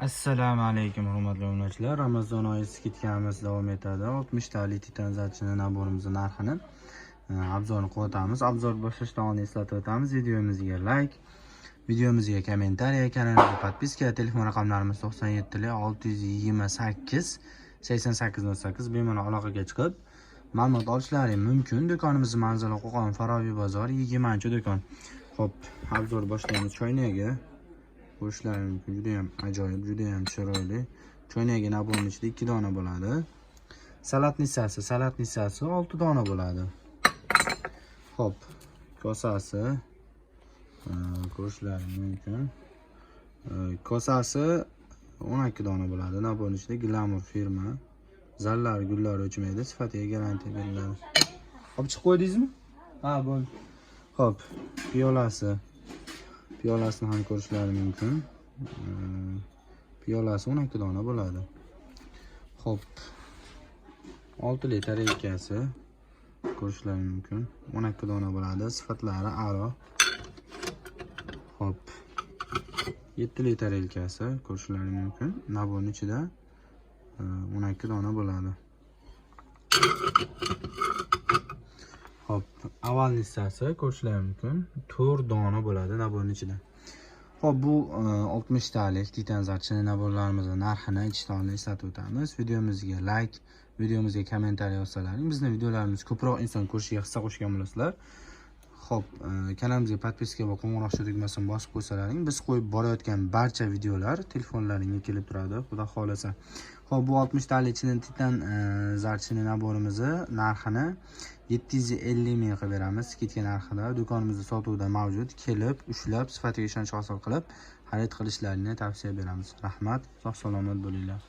Assalomu alaykum hurmatli obunachilar. Ramazon oyi skidkamiz davom etadi. 60 talik titan zarchini naborimizni narxini obzorini qo'yamiz. Obzor boshlashdan oldin eslatib o'tamiz. Videomizga like, videomizga kommentariy, kanalimizga podpiska, telefon raqamlarimiz 97 628 8808 bemalol aloqaga chiqib ma'lumot olishlari mumkin. Do'konimiz manzili Qo'qon Faroviy bozor 20-do'kon. Xo'p, obzor boshlaymiz. Choynagi ko'rishlari mumkin. Juda ham ajoyib, juda ham chiroyli. Choynagi naborning ichida 2 dona bo'ladi. Salat nissasi 6 dona bo'ladi. Xo'p, kosasi ko'rishlari mumkin. Kosasi 12 dona bo'ladi. Naborning ichida Glamour firma. Zallar, gullar o'chmaydi, sifatiga garantiya beriladi. Olib chiqib qo'ydingizmi? Ha, bo'ldi. Xo'p, piyolasini ham ko'rishlari mumkin. Piyolasi 12 dona bo'ladi. Xo'p, 6 litr elkasi ko'rishlari mumkin. 12 dona bo'ladi. Sifatlari a'lo. Xo'p, 7 litr elkasi ko'rishlari mumkin. Naborning ichida 12 dona bo'ladi. Xo'p, avval nissasi ko'rishlari mumkin. 4 dona bo'ladi naborning ichida. Xo'p, bu 60 talik titan zarchini naborlarimizning narxini ichdan eslatib o'tamiz. Videomizga like, videomizga kommentariy yozsalaring, bizning videolarimiz ko'proq inson ko'rishiga hissa qo'shgan bo'lasizlar. Xo'p, kanalimizga podpiska va qo'ng'iroq tugmasini bosib qo'ysalaring, biz qo'yib borayotgan barcha videolar telefonlaringga kelib turadi, xudo xolasa. Xo'p, bu 60 talik titan zarchini naborimizni narxini 750 ming qilib beramiz. Skidka narxida do'konimizda sotuvda mavjud. Kelib, ushlab, sifatiga ishonch hosil qilib, xarid qilishlarini tavsiya beramiz. Rahmat, sog' salomat bo'linglar.